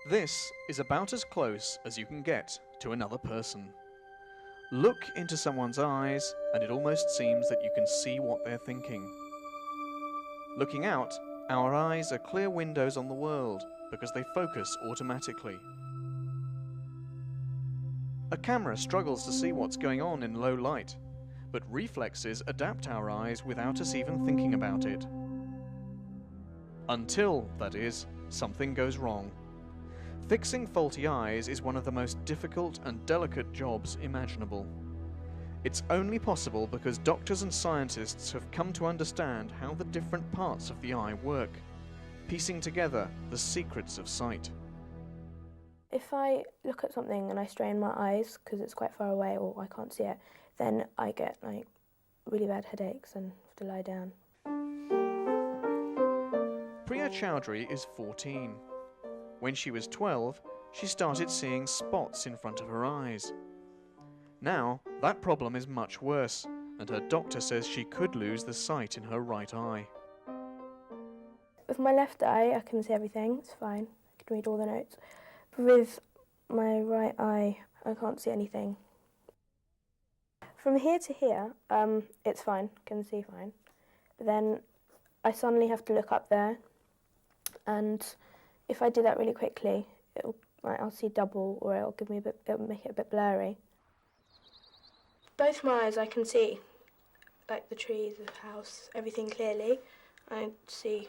This is about as close as you can get to another person. Look into someone's eyes and it almost seems that you can see what they're thinking. Looking out, our eyes are clear windows on the world because they focus automatically. A camera struggles to see what's going on in low light, but reflexes adapt our eyes without us even thinking about it. Until, that is, something goes wrong. Fixing faulty eyes is one of the most difficult and delicate jobs imaginable. It's only possible because doctors and scientists have come to understand how the different parts of the eye work, piecing together the secrets of sight. If I look at something and I strain my eyes because it's quite far away or I can't see it, then I get really bad headaches and have to lie down. Priya Chowdhury is 14. When she was 12, she started seeing spots in front of her eyes. Now, that problem is much worse, and her doctor says she could lose the sight in her right eye. With my left eye, I can see everything, it's fine. I can read all the notes. But with my right eye, I can't see anything. From here to here, it's fine, I can see fine. But then I suddenly have to look up there, and if I do that really quickly, I'll see double, or it'll make it a bit blurry. Both my eyes I can see, like the trees, the house, everything clearly. I see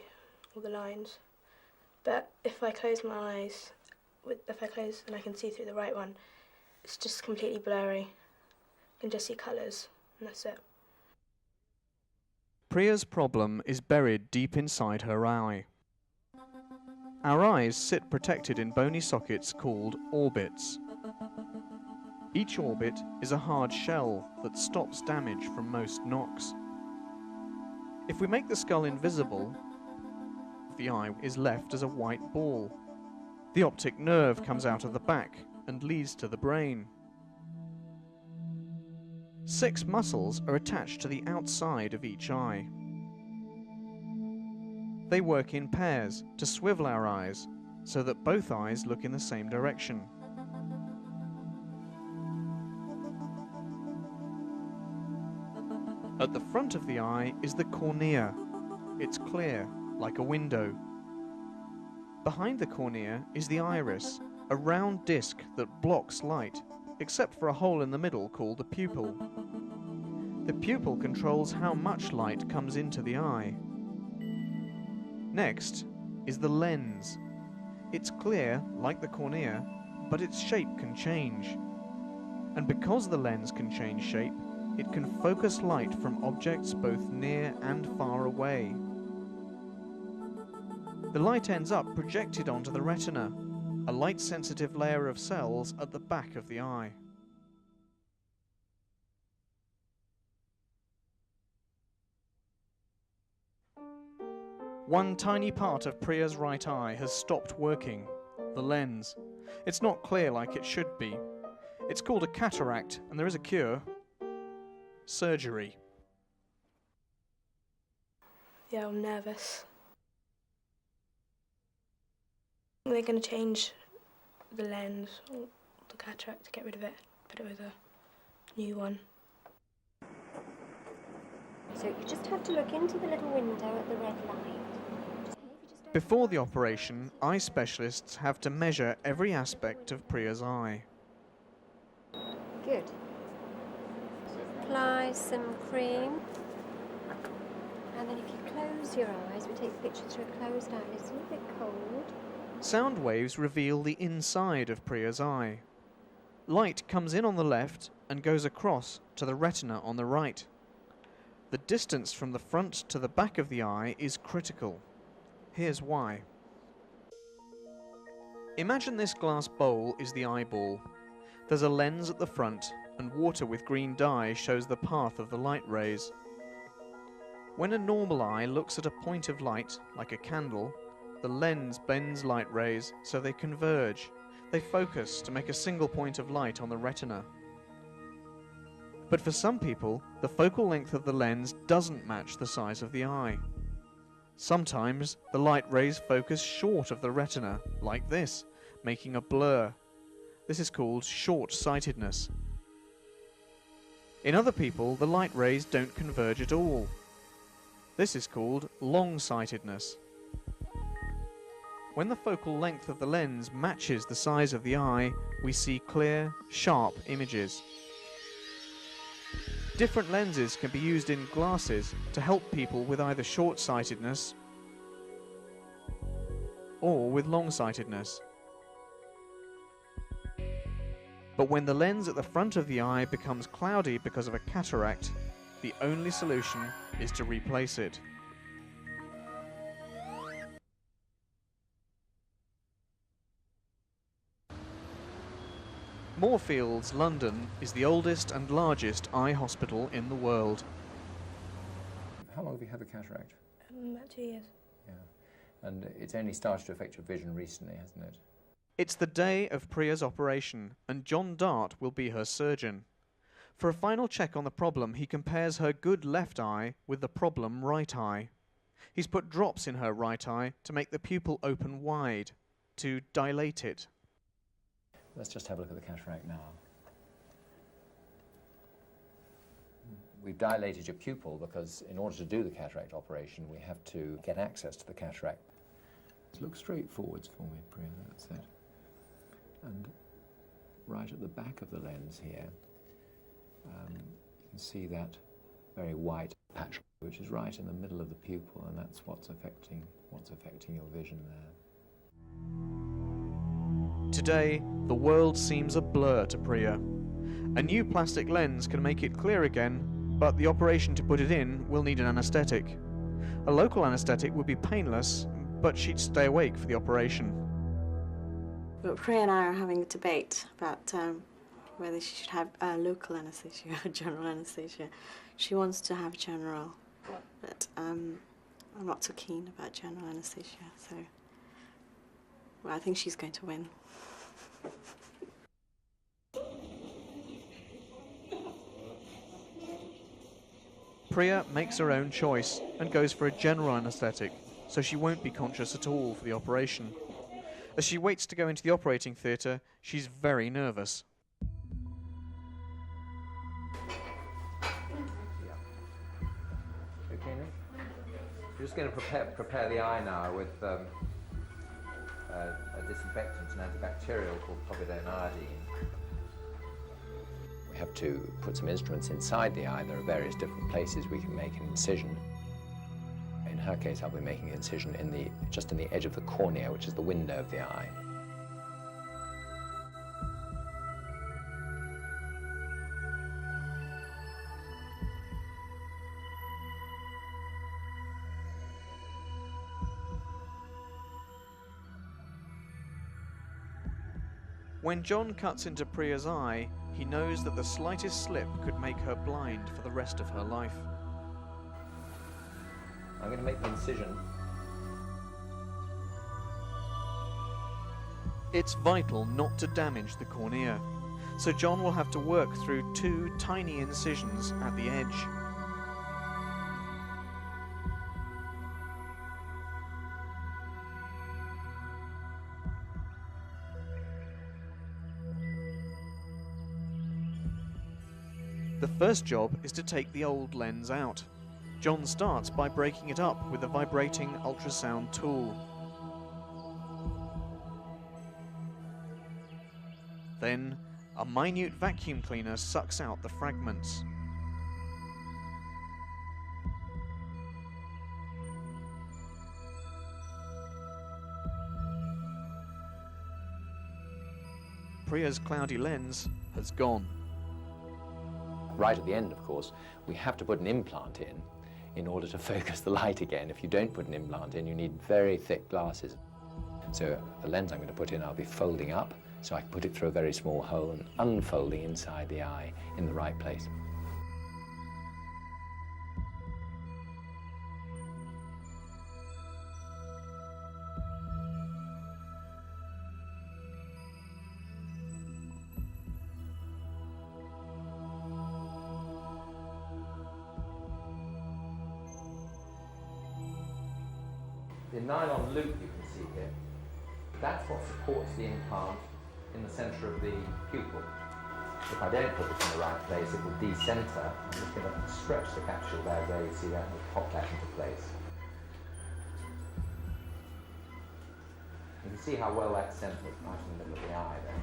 all the lines. But if I close my eyes, and I can see through the right one, it's just completely blurry. I can just see colours, and that's it. Priya's problem is buried deep inside her eye. Our eyes sit protected in bony sockets called orbits. Each orbit is a hard shell that stops damage from most knocks. If we make the skull invisible, the eye is left as a white ball. The optic nerve comes out of the back and leads to the brain. 6 muscles are attached to the outside of each eye. They work in pairs to swivel our eyes so that both eyes look in the same direction. At the front of the eye is the cornea. It's clear, like a window. Behind the cornea is the iris, a round disc that blocks light, except for a hole in the middle called the pupil. The pupil controls how much light comes into the eye. Next is the lens. It's clear, like the cornea, but its shape can change. And because the lens can change shape, it can focus light from objects both near and far away. The light ends up projected onto the retina, a light-sensitive layer of cells at the back of the eye. One tiny part of Priya's right eye has stopped working, the lens. It's not clear like it should be. It's called a cataract, and there is a cure. Surgery. Yeah, I'm nervous. They're going to change the lens, or the cataract, to get rid of it, put it with a new one. So you just have to look into the little window at the red light. Before the operation, eye specialists have to measure every aspect of Priya's eye. Good. Apply some cream. And then if you close your eyes, we take the picture through a closed eye. It's a little bit cold. Sound waves reveal the inside of Priya's eye. Light comes in on the left and goes across to the retina on the right. The distance from the front to the back of the eye is critical. Here's why. Imagine this glass bowl is the eyeball. There's a lens at the front, and water with green dye shows the path of the light rays. When a normal eye looks at a point of light, like a candle, the lens bends light rays so they converge. They focus to make a single point of light on the retina. But for some people, the focal length of the lens doesn't match the size of the eye. Sometimes the light rays focus short of the retina, like this, making a blur. This is called short-sightedness. In other people, the light rays don't converge at all. This is called long-sightedness. When the focal length of the lens matches the size of the eye, we see clear, sharp images. Different lenses can be used in glasses to help people with either short-sightedness or with long-sightedness. But when the lens at the front of the eye becomes cloudy because of a cataract, the only solution is to replace it. Moorfields, London, is the oldest and largest eye hospital in the world. How long have you had the cataract? About 2 years. Yeah. And it's only started to affect your vision recently, hasn't it? It's the day of Priya's operation, and John Dart will be her surgeon. For a final check on the problem, he compares her good left eye with the problem right eye. He's put drops in her right eye to make the pupil open wide, to dilate it. Let's just have a look at the cataract now. We've dilated your pupil because in order to do the cataract operation, we have to get access to the cataract. Look straight forwards for me, Priya, that's it. And right at the back of the lens here, you can see that very white patch, which is right in the middle of the pupil, and that's what's affecting your vision there. Today, the world seems a blur to Priya. A new plastic lens can make it clear again, but the operation to put it in will need an anaesthetic. A local anaesthetic would be painless, but she'd stay awake for the operation. But Priya and I are having a debate about whether she should have local anaesthesia or general anaesthesia. She wants to have general, but I'm not so keen about general anaesthesia, so well, I think she's going to win. Priya makes her own choice and goes for a general anaesthetic, so she won't be conscious at all for the operation. As she waits to go into the operating theatre, she's very nervous. Okay, Nick? We're just going to prepare the eye now with a disinfectant, an antibacterial called povidone iodine. We have to put some instruments inside the eye. There are various different places we can make an incision. In her case, I'll be making an incision just in the edge of the cornea, which is the window of the eye. When John cuts into Priya's eye, he knows that the slightest slip could make her blind for the rest of her life. I'm going to make the incision. It's vital not to damage the cornea, so John will have to work through 2 tiny incisions at the edge. The first job is to take the old lens out. John starts by breaking it up with a vibrating ultrasound tool. Then, a minute vacuum cleaner sucks out the fragments. Priya's cloudy lens has gone. Right at the end, of course, we have to put an implant in order to focus the light again. If you don't put an implant in, you need very thick glasses. So the lens I'm going to put in, I'll be folding up, so I can put it through a very small hole and unfolding inside the eye in the right place. The nylon loop you can see here That's what supports the implant in the centre of the pupil. If I don't put it in the right place, it will decenter. I'm just going to stretch the capsule there you see that, and pop that into place. You can see how well that's centred right in the middle of the eye there.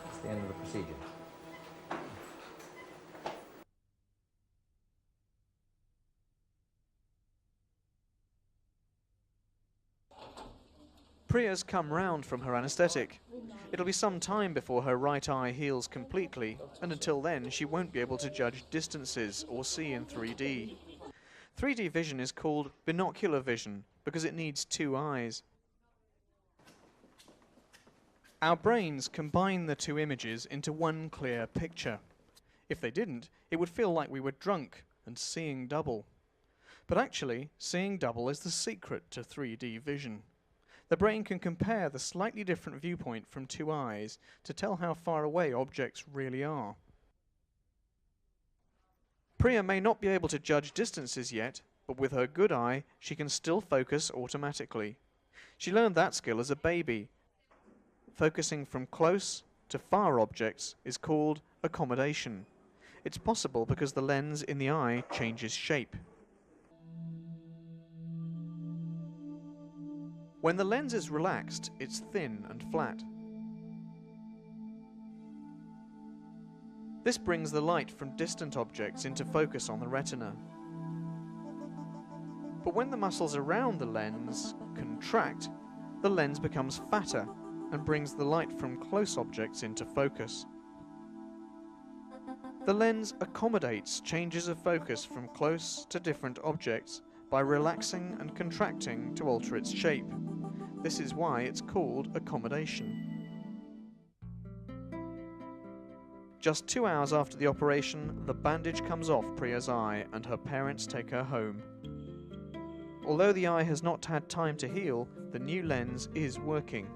That's the end of the procedure. Priya's come round from her anaesthetic. It'll be some time before her right eye heals completely, and until then she won't be able to judge distances or see in 3D. 3D vision is called binocular vision because it needs two eyes. Our brains combine the two images into one clear picture. If they didn't, it would feel like we were drunk and seeing double. But actually, seeing double is the secret to 3D vision. The brain can compare the slightly different viewpoint from two eyes to tell how far away objects really are. Priya may not be able to judge distances yet, but with her good eye, she can still focus automatically. She learned that skill as a baby. Focusing from close to far objects is called accommodation. It's possible because the lens in the eye changes shape. When the lens is relaxed, it's thin and flat. This brings the light from distant objects into focus on the retina. But when the muscles around the lens contract, the lens becomes fatter and brings the light from close objects into focus. The lens accommodates changes of focus from close to different objects by relaxing and contracting to alter its shape. This is why it's called accommodation. Just 2 hours after the operation, the bandage comes off Priya's eye and her parents take her home. Although the eye has not had time to heal, the new lens is working.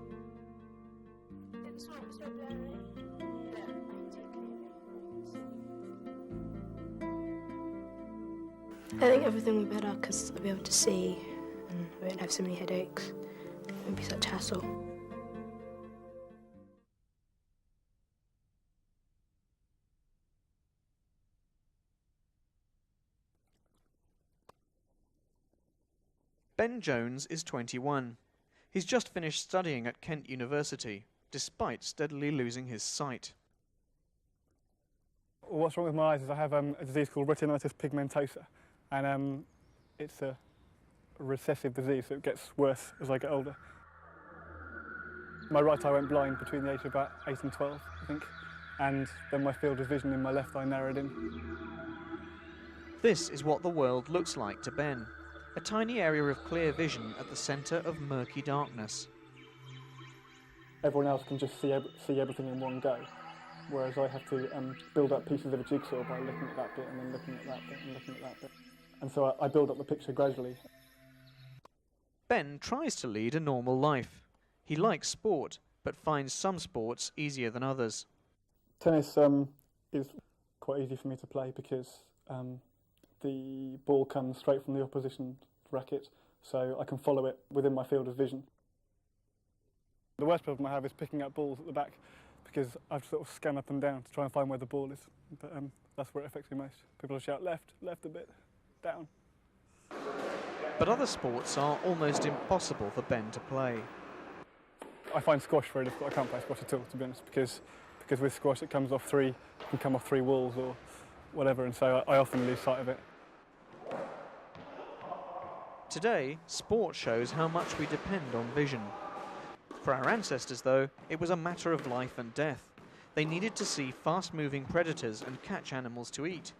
I think everything will be better because I'll be able to see and I won't have so many headaches. It won't be such a hassle. Ben Jones is 21. He's just finished studying at Kent University, despite steadily losing his sight. What's wrong with my eyes is I have a disease called retinitis pigmentosa, and it's a recessive disease, so it gets worse as I get older. My right eye went blind between the age of about 8 and 12, I think, and then my field of vision in my left eye narrowed in. This is what the world looks like to Ben, a tiny area of clear vision at the centre of murky darkness. Everyone else can just see everything in one go, whereas I have to build up pieces of a jigsaw by looking at that bit and then looking at that bit and looking at that bit. And so I build up the picture gradually. Ben tries to lead a normal life. He likes sport, but finds some sports easier than others. Tennis is quite easy for me to play because the ball comes straight from the opposition racket, so I can follow it within my field of vision. The worst problem I have is picking up balls at the back because I have to sort of scan up and down to try and find where the ball is. But that's where it affects me most. People will shout left, left a bit, down. But other sports are almost impossible for Ben to play. I find squash very difficult. I can't play squash at all, to be honest, because with squash it comes off it can come off 3 walls or whatever, and so I often lose sight of it. Today, sport shows how much we depend on vision. For our ancestors, though, it was a matter of life and death. They needed to see fast-moving predators and catch animals to eat.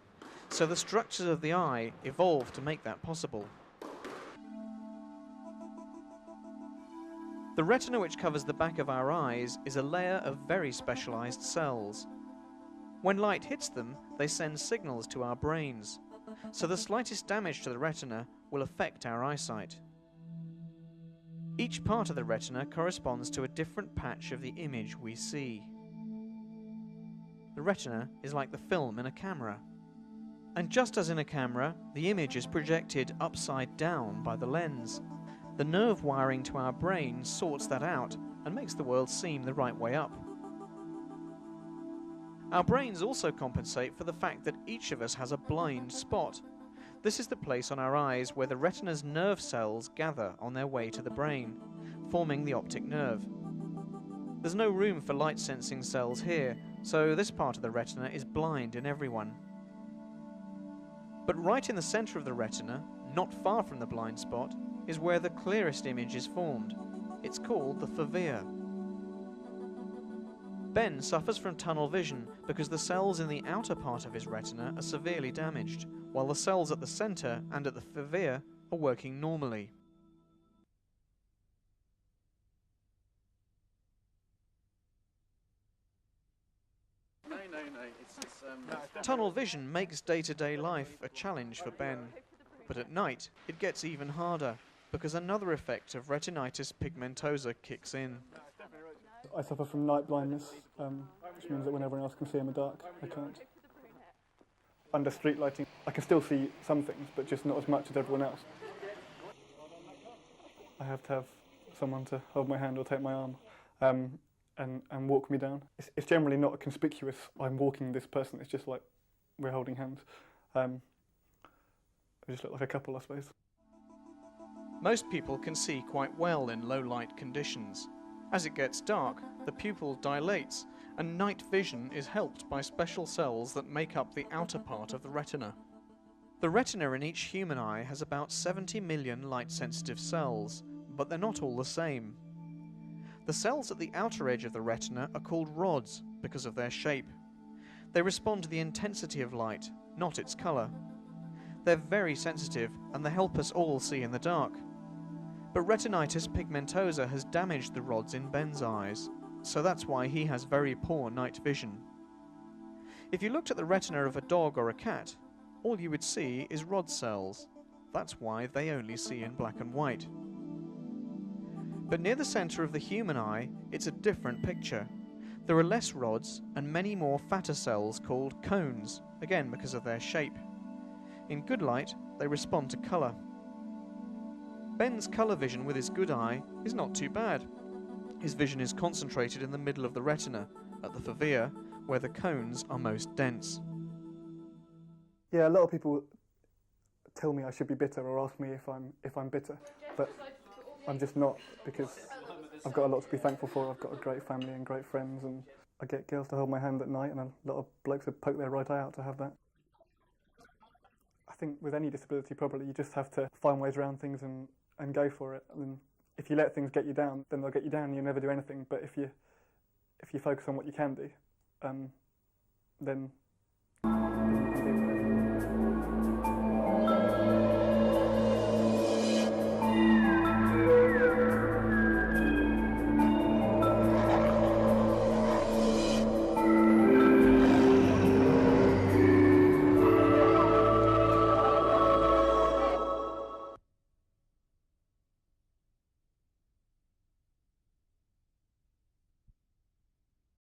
So the structures of the eye evolved to make that possible. The retina which covers the back of our eyes is a layer of very specialized cells. When light hits them, they send signals to our brains. So the slightest damage to the retina will affect our eyesight. Each part of the retina corresponds to a different patch of the image we see. The retina is like the film in a camera. And just as in a camera, the image is projected upside down by the lens. The nerve wiring to our brain sorts that out and makes the world seem the right way up. Our brains also compensate for the fact that each of us has a blind spot. This is the place on our eyes where the retina's nerve cells gather on their way to the brain, forming the optic nerve. There's no room for light-sensing cells here, so this part of the retina is blind in everyone. But right in the centre of the retina, not far from the blind spot, is where the clearest image is formed. It's called the fovea. Ben suffers from tunnel vision because the cells in the outer part of his retina are severely damaged, while the cells at the centre and at the fovea are working normally. Tunnel vision makes day-to-day life a challenge for Ben, but at night it gets even harder because another effect of retinitis pigmentosa kicks in. I suffer from night blindness, which means that when everyone else can see in the dark, I can't. Under street lighting, I can still see some things, but just not as much as everyone else. I have to have someone to hold my hand or take my arm and walk me down. It's generally not a conspicuous, I'm walking this person, it's just like we're holding hands. We just look like a couple, I suppose. Most people can see quite well in low light conditions. As it gets dark, the pupil dilates, and night vision is helped by special cells that make up the outer part of the retina. The retina in each human eye has about 70 million light-sensitive cells, but they're not all the same. The cells at the outer edge of the retina are called rods because of their shape. They respond to the intensity of light, not its colour. They're very sensitive, and they help us all see in the dark. But retinitis pigmentosa has damaged the rods in Ben's eyes, so that's why he has very poor night vision. If you looked at the retina of a dog or a cat, all you would see is rod cells. That's why they only see in black and white. But near the centre of the human eye, it's a different picture. There are less rods and many more fatter cells called cones, again because of their shape. In good light, they respond to colour. Ben's colour vision with his good eye is not too bad. His vision is concentrated in the middle of the retina, at the fovea, where the cones are most dense. Yeah, a lot of people tell me I should be bitter or ask me if I'm bitter, but I'm just not, because I've got a lot to be thankful for. I've got a great family and great friends, and I get girls to hold my hand at night, and a lot of blokes would poke their right eye out to have that. I think with any disability probably you just have to find ways around things and go for it. I mean, if you let things get you down, then they'll get you down and you'll never do anything. But if you focus on what you can do, then